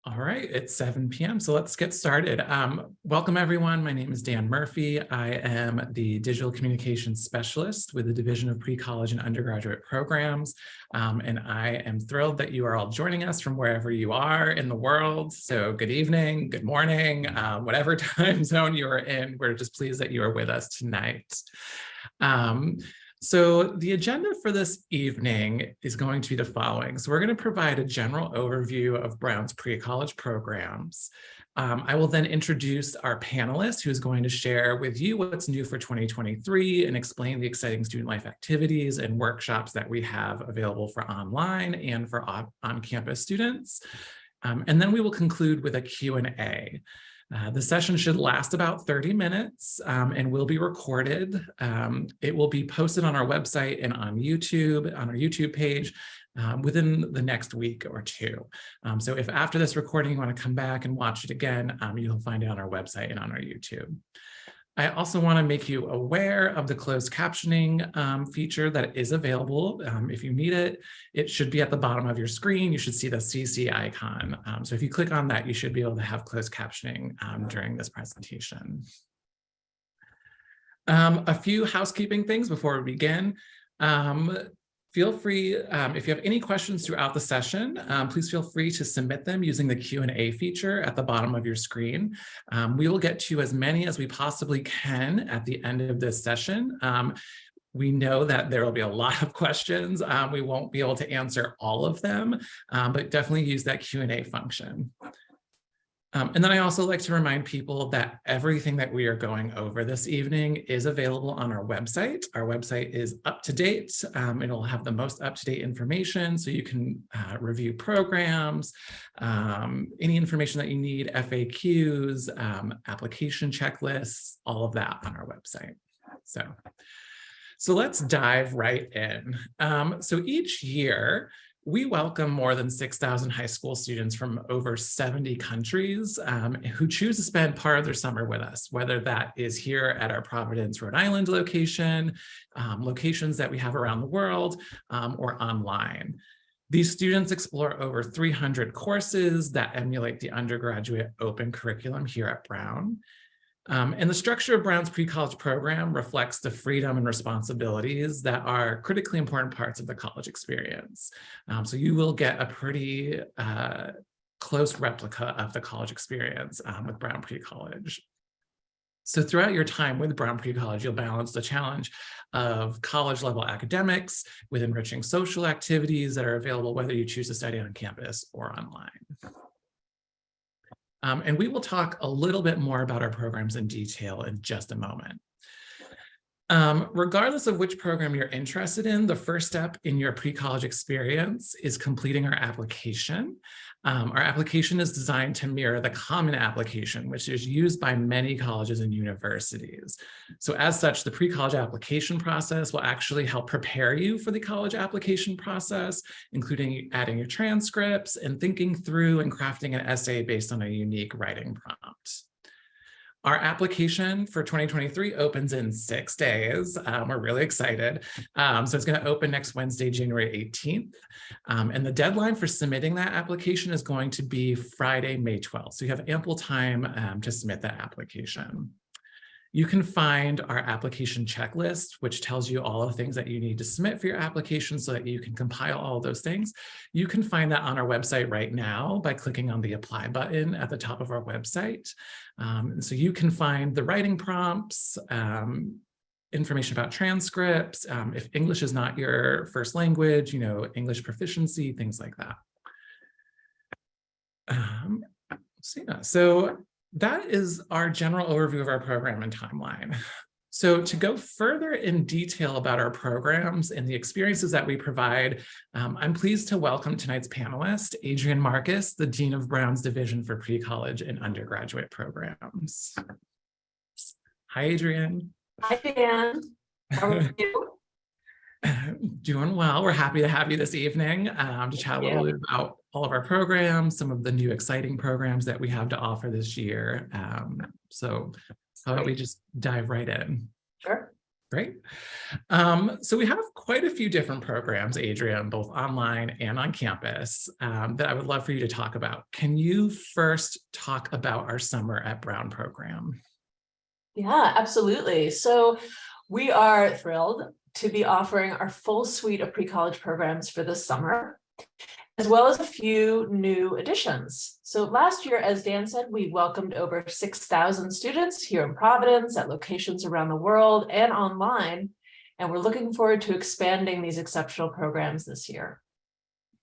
All right, it's 7 p.m. So let's get started. Welcome everyone. My name is Dan Murphy. I am the Digital Communications Specialist with the Division of Pre-College and Undergraduate Programs. And I am thrilled that you are all joining us from wherever you are in the world. So good evening, good morning, whatever time zone you are in. We're just pleased that you are with us tonight. So the agenda for this evening is going to be the following. So we're going to provide a general overview of Brown's pre-college programs. I will then introduce our panelist who is going to share with you what's new for 2023 and explain the exciting student life activities and workshops that we have available for online and for on-campus students. And then we will conclude with a Q&A. The session should last about 30 minutes and will be recorded. It will be posted on our website and on YouTube, on our YouTube page within the next week or two. So if after this recording you want to come back and watch it again, you'll find it on our website and on our YouTube. I also want to make you aware of the closed captioning feature that is available. If you need it, it should be at the bottom of your screen. You should see the CC icon. So if you click on that, you should be able to have closed captioning during this presentation. A few housekeeping things before we begin. Feel free, if you have any questions throughout the session, please feel free to submit them using the Q&A feature at the bottom of your screen. We will get to as many as we possibly can at the end of this session. We know that there will be a lot of questions. We won't be able to answer all of them, but definitely use that Q&A function. And then I also like to remind people that everything that we are going over this evening is available on our website. Our website is up to date. It'll have the most up-to-date information, so you can review programs, any information that you need, FAQs, application checklists, all of that on our website. So let's dive right in. So each year, we welcome more than 6,000 high school students from over 70 countries who choose to spend part of their summer with us, whether that is here at our Providence, Rhode Island location, locations that we have around the world, or online. These students explore over 300 courses that emulate the undergraduate open curriculum here at Brown. And the structure of Brown's pre-college program reflects the freedom and responsibilities that are critically important parts of the college experience. So you will get a pretty close replica of the college experience with Brown Pre-College. So throughout your time with Brown Pre-College, you'll balance the challenge of college-level academics with enriching social activities that are available whether you choose to study on campus or online. And we will talk a little bit more about our programs in detail in just a moment. Regardless of which program you're interested in, the first step in your pre-college experience is completing our application. Our application is designed to mirror the common application, which is used by many colleges and universities. So as such, the pre-college application process will actually help prepare you for the college application process, including adding your transcripts and thinking through and crafting an essay based on a unique writing prompt. Our application for 2023 opens in 6 days. We're really excited. So it's going to open next Wednesday, January 18th. And the deadline for submitting that application is going to be Friday, May 12th. So you have ample time to submit that application. You can find our application checklist, which tells you all the things that you need to submit for your application so that you can compile all of those things. You can find that on our website right now by clicking on the apply button at the top of our website. So you can find the writing prompts, information about transcripts, if English is not your first language, English proficiency, things like that. So that is our general overview of our program and timeline. So to go further in detail about our programs and the experiences that we provide, I'm pleased to welcome tonight's panelist, Adrienne Marcus, the Dean of Brown's Division for Pre-College and Undergraduate Programs. Hi, Adrienne. Hi, Dan. How are you? Doing well. We're happy to have you this evening to chat a little bit about all of our programs, some of the new exciting programs that we have to offer this year. So how about we just dive right in? Sure. Great. So we have quite a few different programs, Adrienne, both online and on campus, that I would love for you to talk about. Can you first talk about our Summer at Brown program? Yeah, absolutely. So we are thrilled to be offering our full suite of pre-college programs for this summer, as well as a few new additions. So last year, as Dan said, we welcomed over 6,000 students here in Providence at locations around the world and online, and we're looking forward to expanding these exceptional programs this year.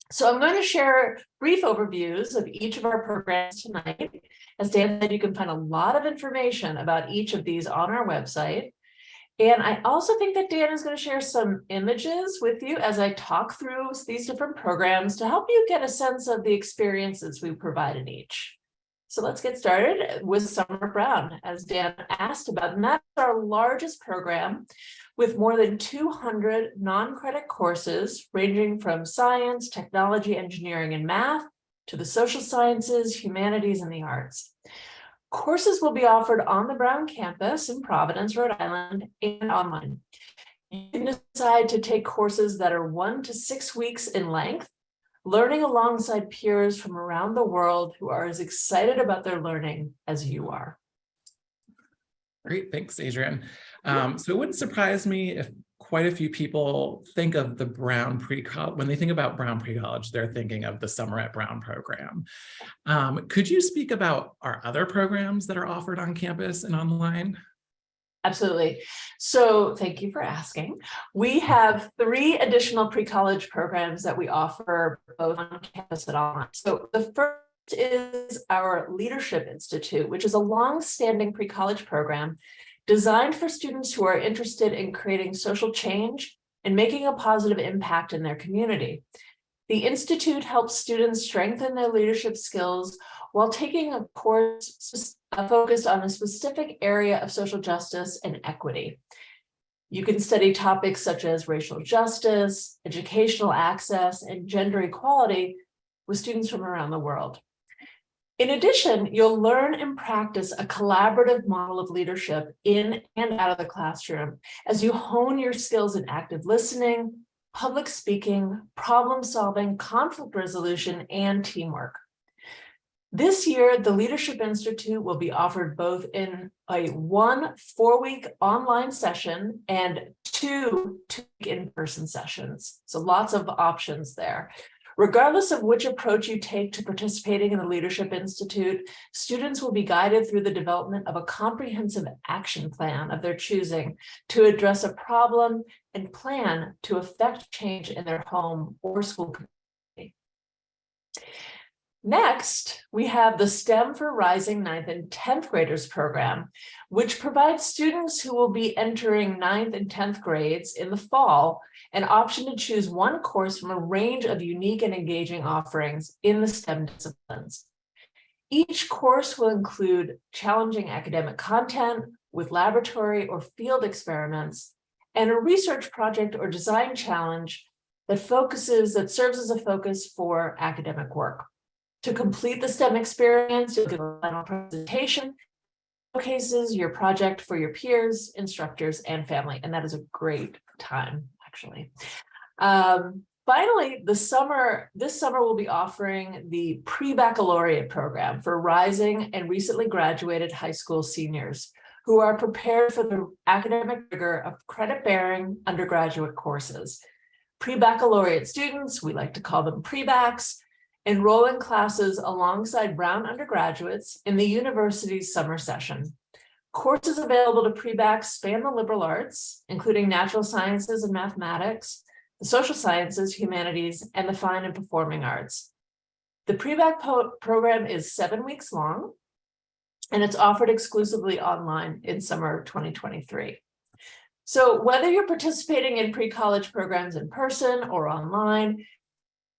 So I'm going to share brief overviews of each of our programs tonight. As Dan said, you can find a lot of information about each of these on our website. And I also think that Dan is going to share some images with you as I talk through these different programs to help you get a sense of the experiences we provide in each. So let's get started with Summer Brown, as Dan asked about, and that's our largest program with more than 200 non-credit courses ranging from science, technology, engineering, and math to the social sciences, humanities, and the arts. Courses will be offered on the Brown campus in Providence, Rhode Island, and online. You can decide to take courses that are 1 to 6 weeks in length, learning alongside peers from around the world who are as excited about their learning as you are. Great, thanks, Adrienne. So it wouldn't surprise me if quite a few people think of the Brown pre-college. When they think about Brown pre-college, they're thinking of the Summer at Brown program. Could you speak about our other programs that are offered on campus and online? Absolutely. So thank you for asking. We have 3 additional pre-college programs that we offer both on campus and online. So the first is our Leadership Institute, which is a long-standing pre-college program designed for students who are interested in creating social change and making a positive impact in their community. The Institute helps students strengthen their leadership skills while taking a course focused on a specific area of social justice and equity. You can study topics such as racial justice, educational access, and gender equality with students from around the world. In addition, you'll learn and practice a collaborative model of leadership in and out of the classroom as you hone your skills in active listening, public speaking, problem solving, conflict resolution, and teamwork. This year, the Leadership Institute will be offered both in a 1 4-week online session and 2 2-week in-person sessions. So lots of options there. Regardless of which approach you take to participating in the Leadership Institute, students will be guided through the development of a comprehensive action plan of their choosing to address a problem and plan to affect change in their home or school community. Next, we have the STEM for Rising 9th and 10th graders program, which provides students who will be entering 9th and 10th grades in the fall an option to choose one course from a range of unique and engaging offerings in the STEM disciplines. Each course will include challenging academic content with laboratory or field experiments and a research project or design challenge that serves as a focus for academic work. To complete the STEM experience, you'll give a final presentation, showcases your project for your peers, instructors, and family, and that is a great time, actually. Finally, this summer we'll be offering the Pre-Baccalaureate program for rising and recently graduated high school seniors who are prepared for the academic rigor of credit-bearing undergraduate courses. Pre-Baccalaureate students, we like to call them pre-bacs, enroll in classes alongside Brown undergraduates in the university's summer session. Courses available to pre-bacs span the liberal arts, including natural sciences and mathematics, the social sciences, humanities, and the fine and performing arts. The pre-bac program is 7 weeks long, and it's offered exclusively online in summer 2023. So whether you're participating in pre-college programs in person or online,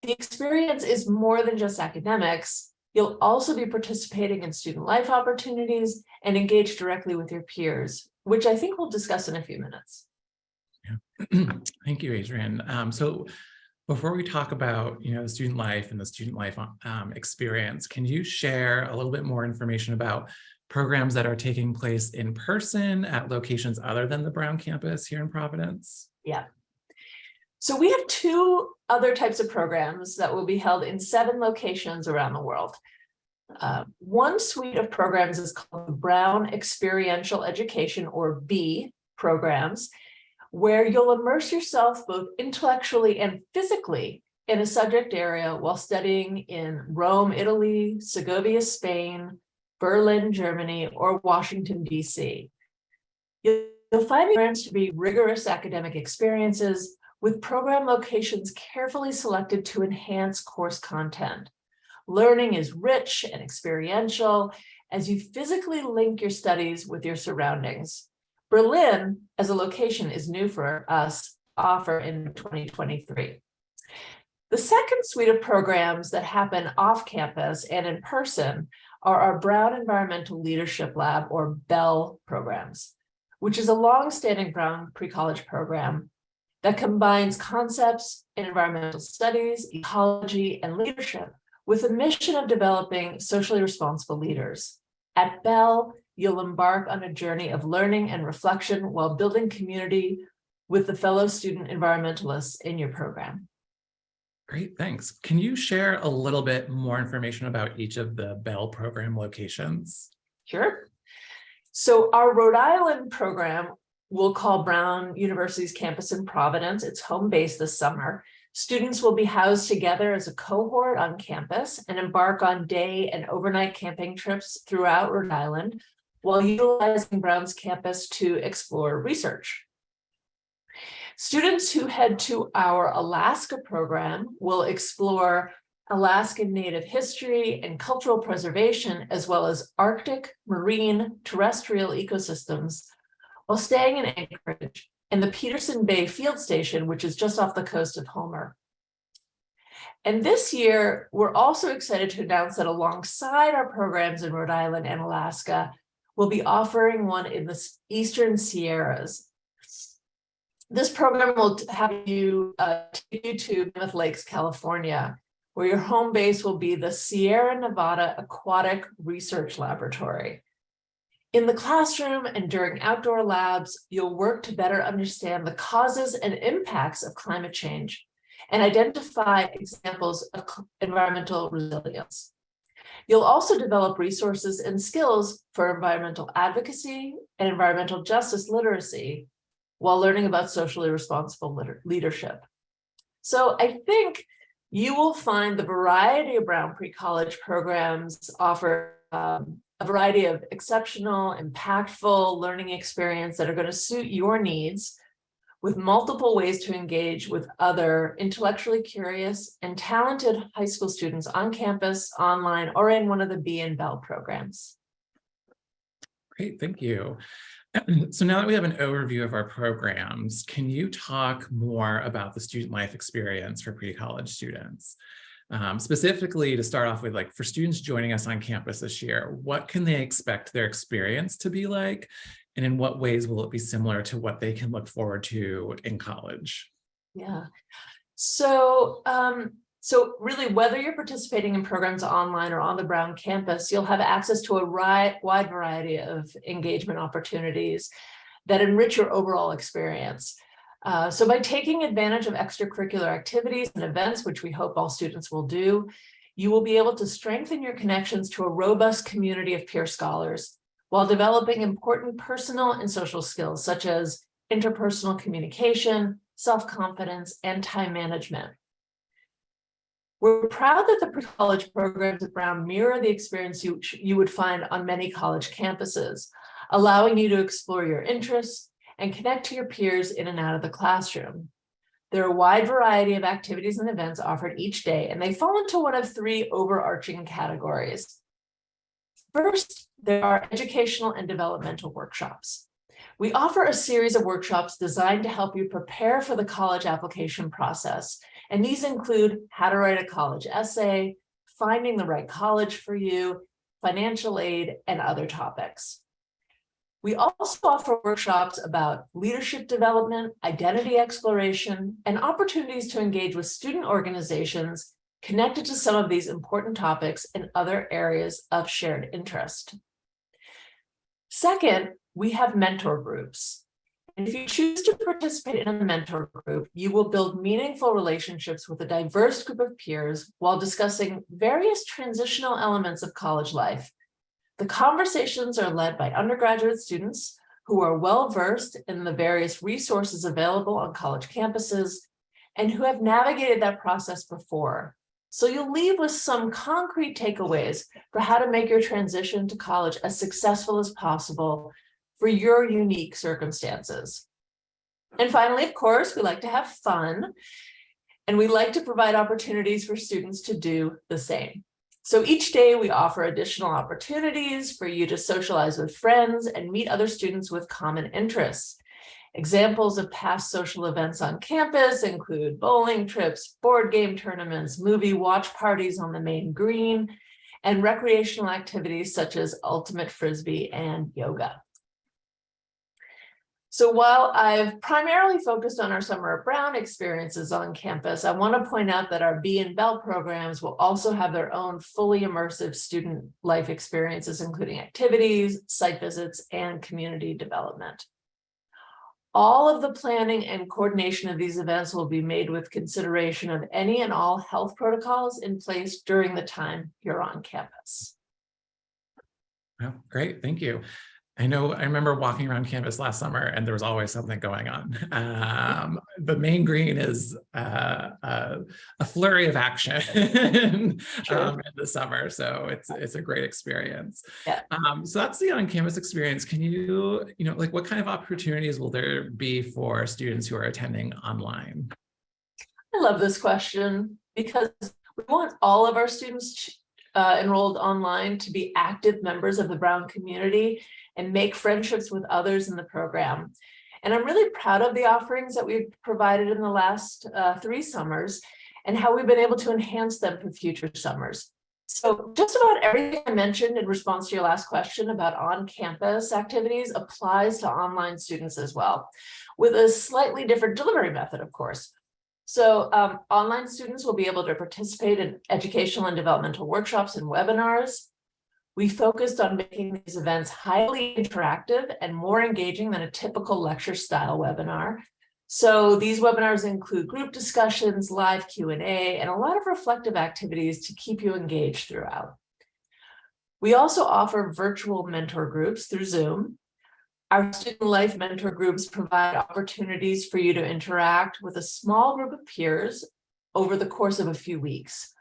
the experience is more than just academics. You'll also be participating in student life opportunities and engage directly with your peers, which I think we'll discuss in a few minutes. Yeah. Thank you, Adrienne. So before we talk about the student life and the student life experience, can you share a little bit more information about programs that are taking place in person at locations other than the Brown campus here in Providence? Yeah. So we have two other types of programs that will be held in 7 locations around the world. One suite of programs is called the Brown Experiential Education, or B programs, where you'll immerse yourself both intellectually and physically in a subject area while studying in Rome, Italy, Segovia, Spain, Berlin, Germany, or Washington, D.C. You'll find these programs to be rigorous academic experiences with program locations carefully selected to enhance course content. Learning is rich and experiential as you physically link your studies with your surroundings. Berlin, as a location, is new for us to offer in 2023. The second suite of programs that happen off campus and in person are our Brown Environmental Leadership Lab, or BELL programs, which is a long-standing Brown pre-college program that combines concepts in environmental studies, ecology, and leadership with a mission of developing socially responsible leaders. At BELL, you'll embark on a journey of learning and reflection while building community with the fellow student environmentalists in your program. Great, thanks. Can you share a little bit more information about each of the BELL program locations? Sure. So our Rhode Island program we'll call Brown University's campus in Providence its home base this summer. Students will be housed together as a cohort on campus and embark on day and overnight camping trips throughout Rhode Island while utilizing Brown's campus to explore research. Students who head to our Alaska program will explore Alaskan Native history and cultural preservation, as well as Arctic, marine, terrestrial ecosystems, while staying in Anchorage and the Peterson Bay Field Station, which is just off the coast of Homer. And this year, we're also excited to announce that alongside our programs in Rhode Island and Alaska, we'll be offering one in the Eastern Sierras. This program will have you take you to Mammoth Lakes, California, where your home base will be the Sierra Nevada Aquatic Research Laboratory. In the classroom and during outdoor labs, you'll work to better understand the causes and impacts of climate change and identify examples of environmental resilience. You'll also develop resources and skills for environmental advocacy and environmental justice literacy while learning about socially responsible leadership. So I think you will find the variety of Brown pre-college programs offer a variety of exceptional, impactful learning experience that are going to suit your needs, with multiple ways to engage with other intellectually curious and talented high school students on campus, online, or in one of the B and Bell programs. Great, thank you. So now that we have an overview of our programs, can you talk more about the student life experience for pre-college students? Specifically, to start off with, like, for students joining us on campus this year, what can they expect their experience to be like? And in what ways will it be similar to what they can look forward to in college? Yeah. So really, whether you're participating in programs online or on the Brown campus, you'll have access to a wide variety of engagement opportunities that enrich your overall experience. So by taking advantage of extracurricular activities and events, which we hope all students will do, you will be able to strengthen your connections to a robust community of peer scholars while developing important personal and social skills such as interpersonal communication, self-confidence, and time management. We're proud that the pre-college programs at Brown mirror the experience you would find on many college campuses, allowing you to explore your interests and connect to your peers in and out of the classroom. There are a wide variety of activities and events offered each day, and they fall into one of 3 overarching categories. First, there are educational and developmental workshops. We offer a series of workshops designed to help you prepare for the college application process, and these include how to write a college essay, finding the right college for you, financial aid, and other topics. We also offer workshops about leadership development, identity exploration, and opportunities to engage with student organizations connected to some of these important topics and other areas of shared interest. Second, we have mentor groups. And if you choose to participate in a mentor group, you will build meaningful relationships with a diverse group of peers while discussing various transitional elements of college life. The conversations are led by undergraduate students who are well-versed in the various resources available on college campuses and who have navigated that process before. So you'll leave with some concrete takeaways for how to make your transition to college as successful as possible for your unique circumstances. And finally, of course, we like to have fun, and we like to provide opportunities for students to do the same. So each day we offer additional opportunities for you to socialize with friends and meet other students with common interests. Examples of past social events on campus include bowling trips, board game tournaments, movie watch parties on the main green, and recreational activities such as ultimate frisbee and yoga. So while I've primarily focused on our Summer at Brown experiences on campus, I want to point out that our B and Bell programs will also have their own fully immersive student life experiences, including activities, site visits, and community development. All of the planning and coordination of these events will be made with consideration of any and all health protocols in place during the time you're on campus. Oh, great, thank you. I remember walking around campus last summer and there was always something going on. The main green is a flurry of action in the summer. So it's a great experience. Yeah. So that's the on-campus experience. Can you, like what kind of opportunities will there be for students who are attending online? I love this question because we want all of our students enrolled online to be active members of the Brown community and make friendships with others in the program. And I'm really proud of the offerings that we've provided in the last 3 summers and how we've been able to enhance them for future summers. So just about everything I mentioned in response to your last question about on-campus activities applies to online students as well, with a slightly different delivery method, of course. So online students will be able to participate in educational and developmental workshops and webinars. We focused on making these events highly interactive and more engaging than a typical lecture style webinar. So these webinars include group discussions, live Q&A, and a lot of reflective activities to keep you engaged throughout. We also offer virtual mentor groups through Zoom. Our student life mentor groups provide opportunities for you to interact with a small group of peers over the course of a few weeks.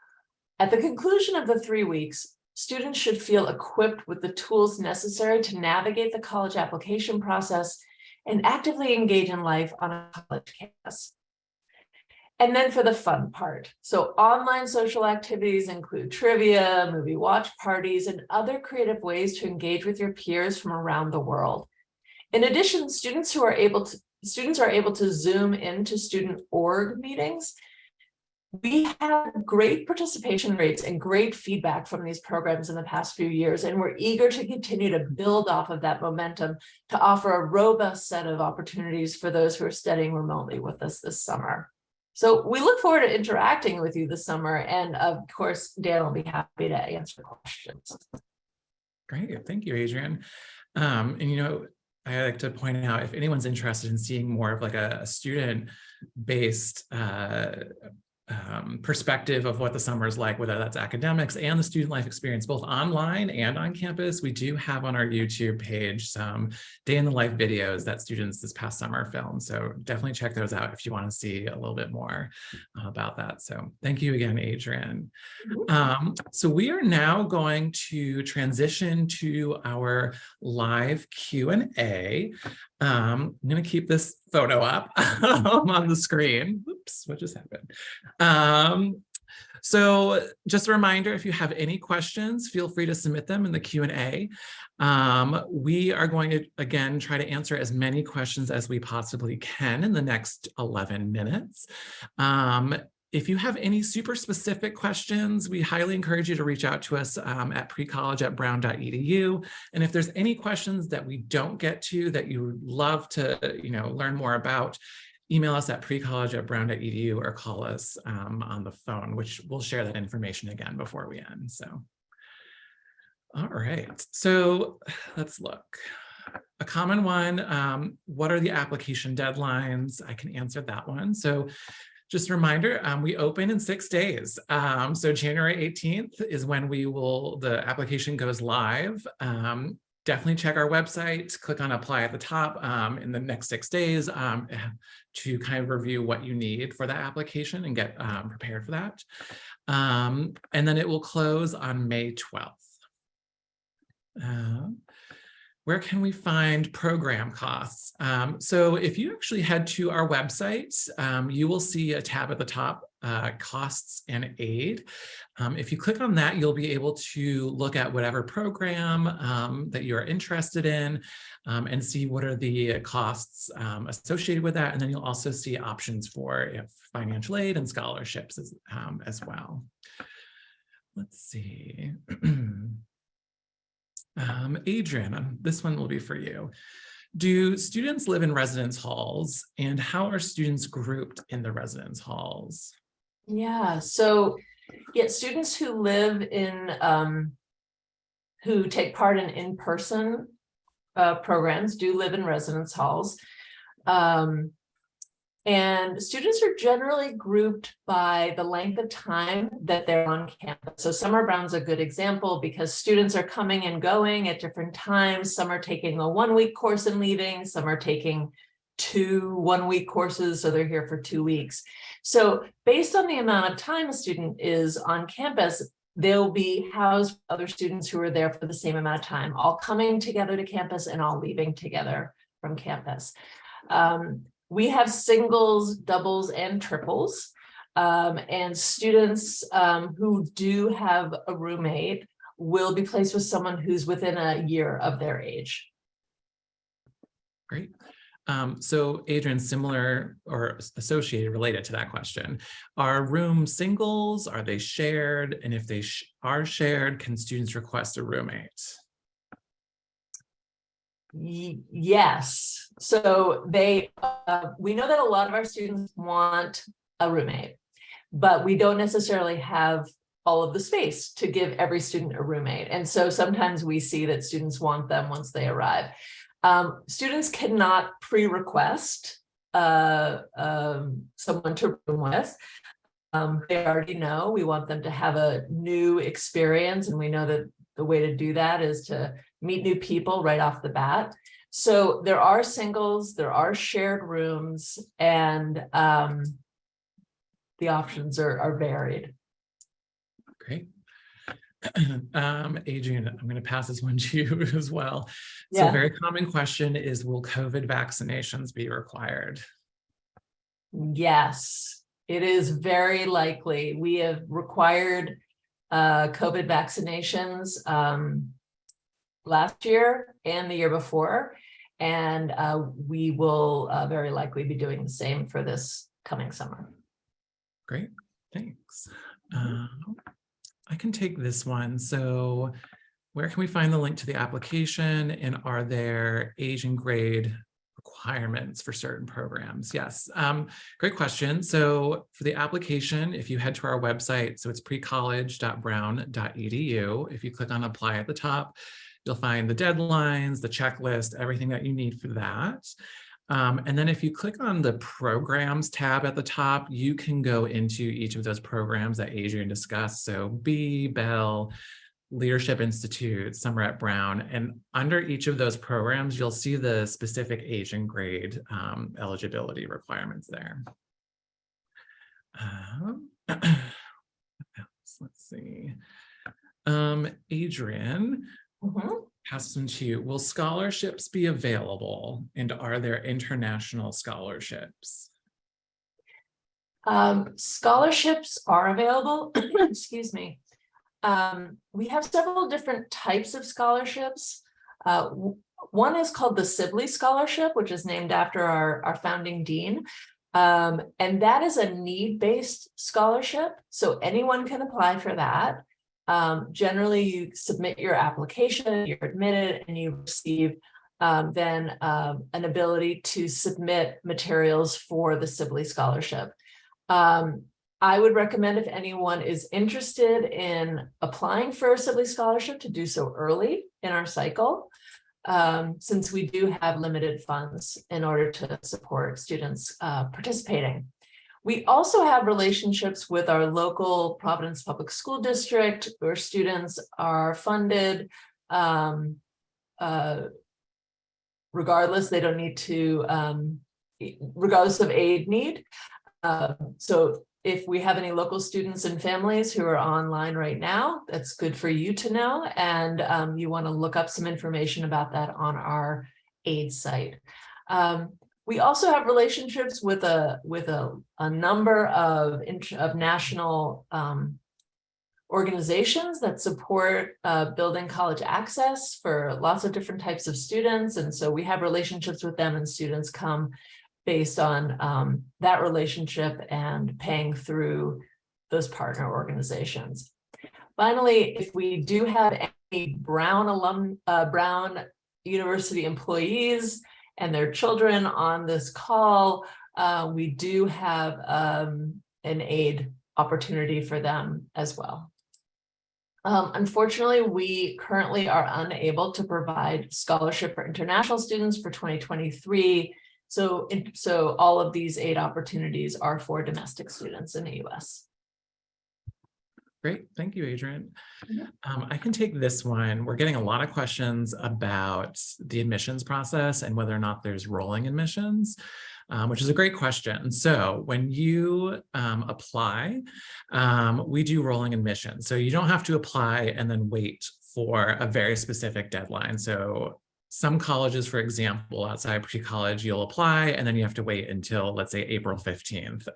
At the conclusion of the 3 weeks, students should feel equipped with the tools necessary to navigate the college application process and actively engage in life on a college campus. And then for the fun part. So online social activities include trivia, movie watch parties, and other creative ways to engage with your peers from around the world. In addition, students are able to Zoom into student org meetings. We have great participation rates and great feedback from these programs in the past few years, and we're eager to continue to build off of that momentum to offer a robust set of opportunities for those who are studying remotely with us this summer. So we look forward to interacting with you this summer, and of course, Dan will be happy to answer questions. Great, thank you, Adrienne. And I like to point out, if anyone's interested in seeing more of like a student-based perspective of what the summer is like, whether that's academics and the student life experience, both online and on campus, we do have on our YouTube page some day in the life videos that students this past summer filmed. So definitely check those out if you want to see a little bit more about that. So thank you again, Adrienne. So we are now going to transition to our live Q&A. I'm going to keep this photo up on the screen. Oops, what just happened? So just a reminder, if you have any questions, feel free to submit them in the Q&A. We are going to, again, try to answer as many questions as we possibly can in the next 11 minutes. If you have any super specific questions, we highly encourage you to reach out to us at precollege@brown.edu. And if there's any questions that we don't get to that you would love to learn more about, email us at precollege@brown.edu or call us on the phone, which we'll share that information again before we end. So, All right, so let's look. A common one, what are the application deadlines? I can answer that one. So just a reminder, we open in 6 days. So January 18th is when the application goes live. Definitely check our website, click on apply at the top in the next 6 days to kind of review what you need for the application and get prepared for that. And then it will close on May 12th. Where can we find program costs? So if you actually head to our website, you will see a tab at the top, costs and aid. If you click on that, you'll be able to look at whatever program that you're interested in and see what are the costs associated with that. And then you'll also see options for financial aid and scholarships as well. Let's see. Adrienne, this one will be for you. Do students live in residence halls, and how are students grouped in the residence halls? Yeah, so students who live in, who take part in in-person programs do live in residence halls. And students are generally grouped by the length of time that they're on campus. So Summer Brown's a good example because students are coming and going at different times. Some are taking a 1-week course and leaving. Some are taking 2 1-week courses, so they're here for 2 weeks. So based on the amount of time a student is on campus, they'll be housed with other students who are there for the same amount of time, all coming together to campus and all leaving together from campus. We have singles, doubles, and triples, and students who do have a roommate will be placed with someone who's within a year of their age. Great. So Adrienne, similar or associated, related to that question, are rooms singles? Are they shared? And if they are shared, can students request a roommate? Yes. So we know that a lot of our students want a roommate, but we don't necessarily have all of the space to give every student a roommate. And so sometimes we see that students want them once they arrive. Students cannot pre-request someone to room with. They already know we want them to have a new experience, and we know that the way to do that is to meet new people right off the bat. So there are singles, there are shared rooms, and the options are varied. Great. Adrienne, I'm going to pass this one to you as well. So Yeah. a very common question is, will COVID vaccinations be required? Yes, it is very likely. We have required COVID vaccinations last year and the year before, and we will very likely be doing the same for this coming summer. Great, thanks. I can take this one. So where can we find the link to the application, and are there age and grade requirements for certain programs? Yes, great question. So for the application, if you head to our website, so it's precollege.brown.edu. If you click on apply at the top, you'll find the deadlines, the checklist, everything that you need for that. And then if you click on the programs tab at the top, you can go into each of those programs that Adrienne discussed. So B, Bell, Leadership Institute, Summer at Brown, and under each of those programs, you'll see the specific age and grade eligibility requirements there. Let's see. Adrienne, pass this one to you. Will scholarships be available, and are there international scholarships? Scholarships are available. Excuse me. We have several different types of scholarships. One is called the Sibley Scholarship, which is named after our founding dean. And that is a need-based scholarship, so anyone can apply for that. Generally, you submit your application, you're admitted, and you receive then an ability to submit materials for the Sibley Scholarship. I would recommend if anyone is interested in applying for a Sibley Scholarship to do so early in our cycle, since we do have limited funds in order to support students participating. We also have relationships with our local Providence Public School District where students are funded regardless, they don't need to, regardless of aid need. So if we have any local students and families who are online right now, that's good for you to know. And you want to look up some information about that on our aid site. We also have relationships with a number of national organizations that support building college access for lots of different types of students. And so we have relationships with them, and students come based on that relationship and paying through those partner organizations. Finally, if we do have any Brown University employees and their children on this call, we do have an aid opportunity for them as well. Unfortunately, we currently are unable to provide scholarship for international students for 2023. So all of these aid opportunities are for domestic students in the US. Great, thank you, Adrienne. I can take this one. We're getting a lot of questions about the admissions process and whether or not there's rolling admissions, which is a great question. So when you apply, we do rolling admissions. So you don't have to apply and then wait for a very specific deadline. So some colleges, for example, outside pre-college, you'll apply and then you have to wait until, let's say, April 15th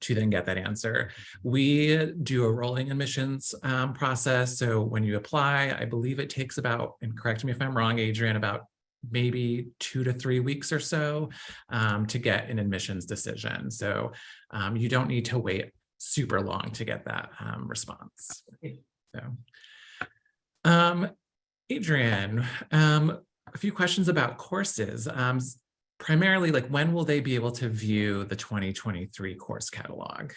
to then get that answer. We do a rolling admissions process. So when you apply, I believe it takes about, and correct me if I'm wrong, Adrienne, about maybe 2 to 3 weeks or so to get an admissions decision. So you don't need to wait super long to get that response. So, Adrienne, a few questions about courses. Primarily, like, when will they be able to view the 2023 course catalog?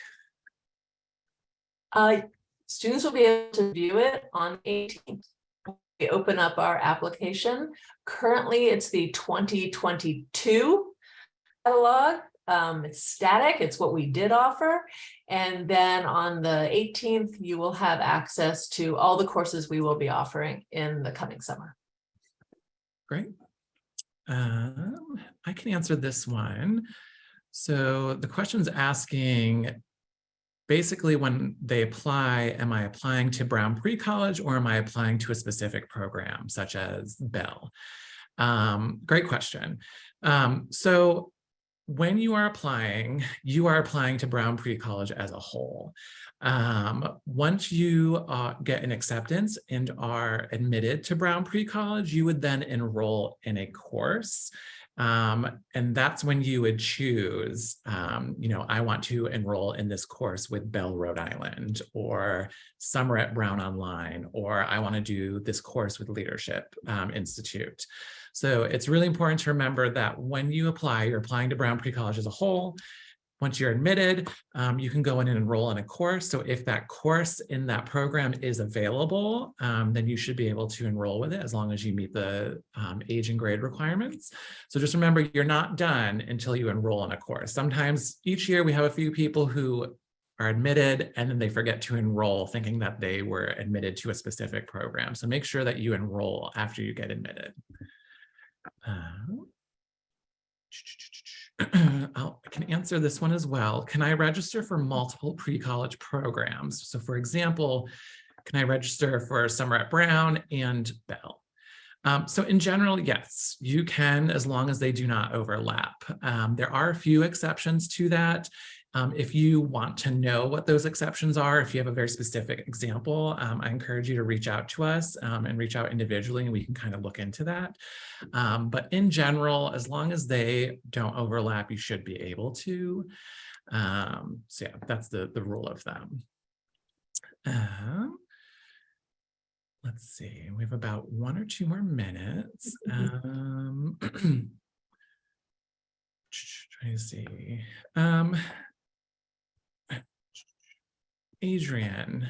Students will be able to view it on 18th. We open up our application. Currently, it's the 2022 catalog. It's static, it's what we did offer. And then on the 18th, you will have access to all the courses we will be offering in the coming summer. Great. I can answer this one. So the question's asking, basically, when they apply, am I applying to Brown Pre-College or am I applying to a specific program such as Bell? Great question. So when you are applying to Brown Pre-College as a whole. Once you get an acceptance and are admitted to Brown Pre-College, you would then enroll in a course. And that's when you would choose, I want to enroll in this course with Bell, Rhode Island, or Summer at Brown Online, or I want to do this course with Leadership Institute. So it's really important to remember that when you apply, you're applying to Brown Pre-College as a whole. Once you're admitted, you can go in and enroll in a course. So if that course in that program is available, then you should be able to enroll with it as long as you meet the age and grade requirements. So just remember, you're not done until you enroll in a course. Sometimes each year we have a few people who are admitted and then they forget to enroll thinking that they were admitted to a specific program. So make sure that you enroll after you get admitted. I can answer this one as well. Can I register for multiple pre-college programs? So for example, can I register for Summer at Brown and Bell? So in general, yes, you can, as long as they do not overlap. There are a few exceptions to that. If you want to know what those exceptions are, if you have a very specific example, I encourage you to reach out to us and reach out individually, and we can kind of look into that. But in general, as long as they don't overlap, you should be able to. So yeah, that's the rule of thumb. Let's see, we have about 1 or 2 more minutes. Trying to see. Adrienne,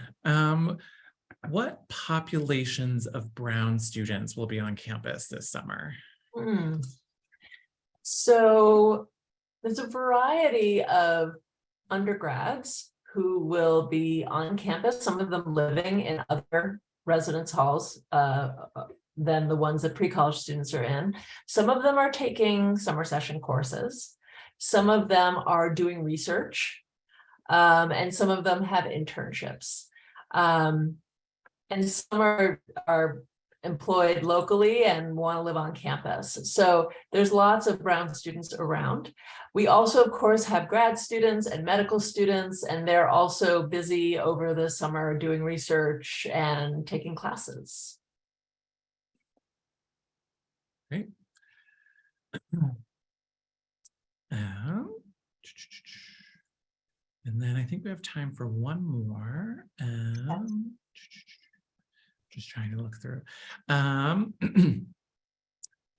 what populations of Brown students will be on campus this summer? So there's a variety of undergrads who will be on campus, some of them living in other residence halls than the ones that pre-college students are in. Some of them are taking summer session courses. Some of them are doing research, and some of them have internships. And some are employed locally and want to live on campus. So there's lots of Brown students around. We also, of course, have grad students and medical students, and they're also busy over the summer doing research and taking classes. Great. And then I think we have time for one more. Just trying to look through.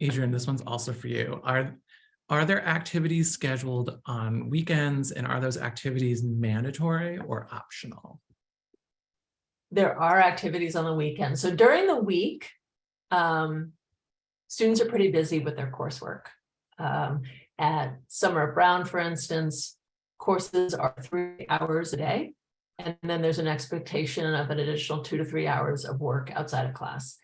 Adrienne, this one's also for you. Are there activities scheduled on weekends, and are those activities mandatory or optional? There are activities on the weekend. So during the week, students are pretty busy with their coursework. At Summer at Brown, for instance, courses are 3 hours a day. And then there's an expectation of an additional 2 to 3 hours of work outside of class.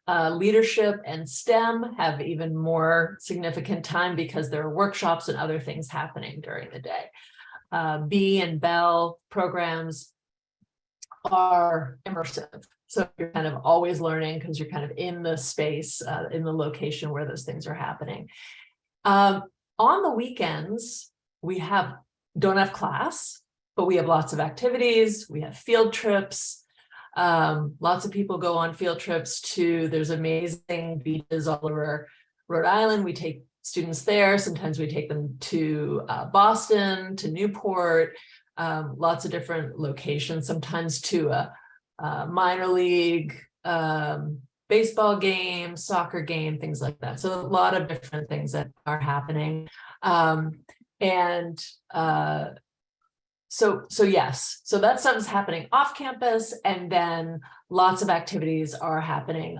Leadership and STEM have even more significant time because there are workshops and other things happening during the day. B and Bell programs are immersive. So you're kind of always learning because you're kind of in the space, in the location where those things are happening. On the weekends, we don't have class, but we have lots of activities. We have field trips. Lots of people go on field trips there's amazing beaches all over Rhode Island. We take students there. Sometimes we take them to Boston, to Newport, lots of different locations, sometimes to a minor league baseball game, soccer game, things like that. So a lot of different things that are happening. So yes, so that stuff's happening off campus, and then lots of activities are happening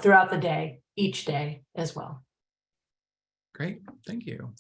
throughout the day, each day as well. Great, thank you.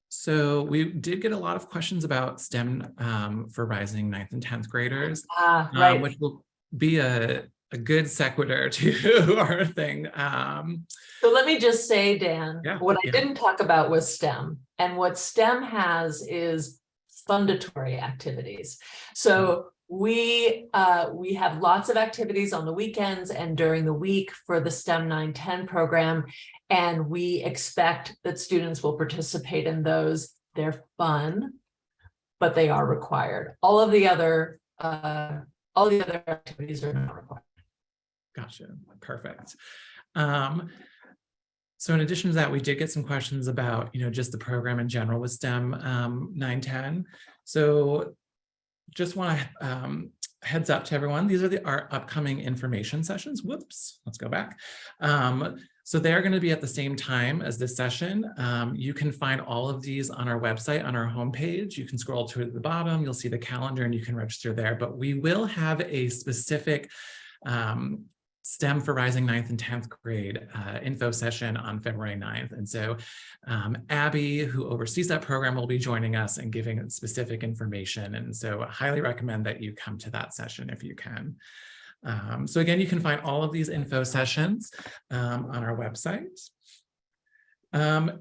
So we did get a lot of questions about STEM for rising 9th and 10th graders, Right. Which will be a good sequitur to our thing. So let me just say, Dan, what I yeah. didn't talk about was STEM, and what STEM has is fundatory activities. So we have lots of activities on the weekends and during the week for the STEM 9-10 program, and we expect that students will participate in those. They're fun, but they are required. All the other activities are not required. Gotcha, perfect. So in addition to that, we did get some questions about, just the program in general with STEM 9-10. So just want to heads up to everyone, these are our upcoming information sessions. Whoops, let's go back. So they're going to be at the same time as this session. You can find all of these on our website, on our homepage. You can scroll to the bottom, you'll see the calendar and you can register there, but we will have a specific STEM for Rising 9th and 10th grade info session on February 9th. And so Abby, who oversees that program, will be joining us and giving specific information. And so I highly recommend that you come to that session if you can. So again, you can find all of these info sessions on our website. I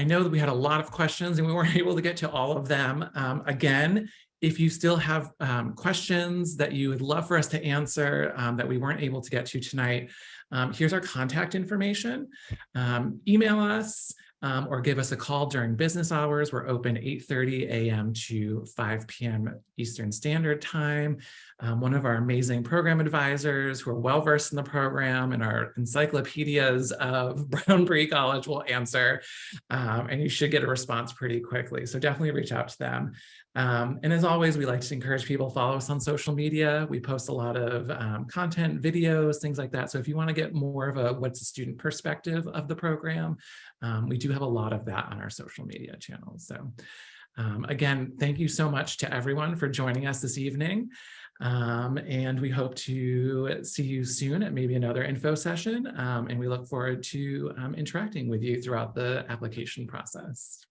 know that we had a lot of questions and we weren't able to get to all of them. Again, if you still have questions that you would love for us to answer that we weren't able to get to tonight, here's our contact information. Email us or give us a call during business hours. We're open 8:30 a.m. to 5 p.m. Eastern Standard Time. One of our amazing program advisors who are well-versed in the program and our encyclopedias of Brown Pre-College will answer, and you should get a response pretty quickly. So definitely reach out to them. And as always, we like to encourage people to follow us on social media. We post a lot of content, videos, things like that. So if you want to get more of a what's the student perspective of the program, we do have a lot of that on our social media channels. So Again, thank you so much to everyone for joining us this evening. And we hope to see you soon at maybe another info session. And we look forward to interacting with you throughout the application process.